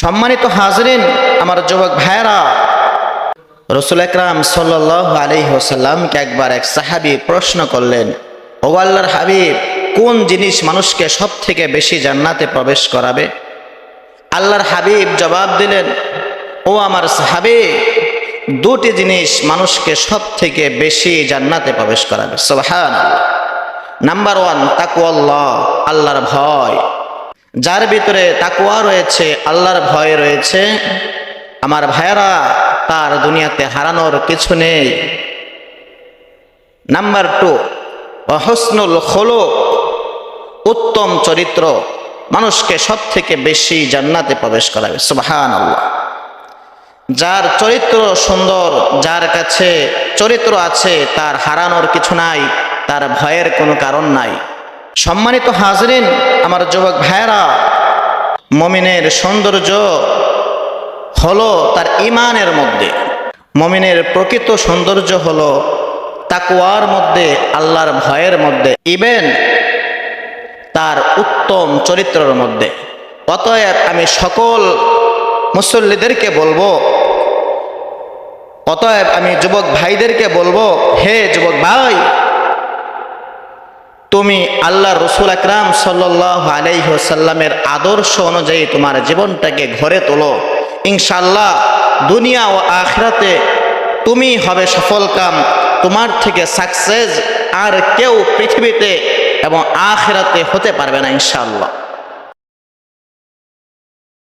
সম্মানিত হাজরিন, আমার যুবক ভাইরা, রাসূল আকরাম সাল্লাল্লাহু আলাইহি ওয়াসাল্লামকে একবার এক সাহাবী প্রশ্ন করলেন, ও আল্লাহর হাবিব, কোন জিনিস মানুষকে সব থেকে বেশি জান্নাতে প্রবেশ করাবে? আল্লাহর হাবিব জবাব দিলেন, ও আমার সাহাবী, দুটি জিনিস মানুষকে সব থেকে বেশি জান্নাতে প্রবেশ করাবে। সুবহানাল্লাহ। নাম্বার 1, তাকওয়াল্লাহ, আল্লাহর ভয়। যার ভিতরে তাকওয়া রয়েছে, আল্লাহর ভয় রয়েছে, আমার ভাইয়েরা, তার দুনিয়াতে হারানোর কিছু নেই। নাম্বার 2, হুসনুল খুলুক, উত্তম চরিত্র মানুষকে সব থেকে বেশি জান্নাতে প্রবেশ করাবে। সুবহানাল্লাহ। যার চরিত্র সুন্দর, যার কাছে চরিত্র আছে, তার হারানোর কিছু নাই, তার ভয়ের কোনো কারণ নাই। সম্মানিত হাজরিন, আমার যুবক ভাইয়েরা, মুমিনের সৌন্দর্য হলো তার ঈমানের মধ্যে। মুমিনের প্রকৃত সৌন্দর্য হলো তাকওয়ার মধ্যে, আল্লাহর ভয়ের মধ্যে, ইভেন তার উত্তম চরিত্রের মধ্যে। অতএব আমি সকল মুসল্লিদেরকে বলবো, অতএব আমি যুবক ভাইদেরকে বলবো, হে যুবক ভাই, তুমি আল্লাহ রাসূল আকরাম সাল্লাল্লাহু আলাইহি ওয়াসাল্লামের আদর্শ অনুযায়ী তোমার জীবনটাকে গড়ে তোলো। ইনশাআল্লাহ দুনিয়া ও আখিরাতে তুমি হবে সফলকাম। তোমার থেকে সাকসেস আর কেউ পৃথিবীতে এবং আখিরাতে হতে পারবে না ইনশাআল্লাহ।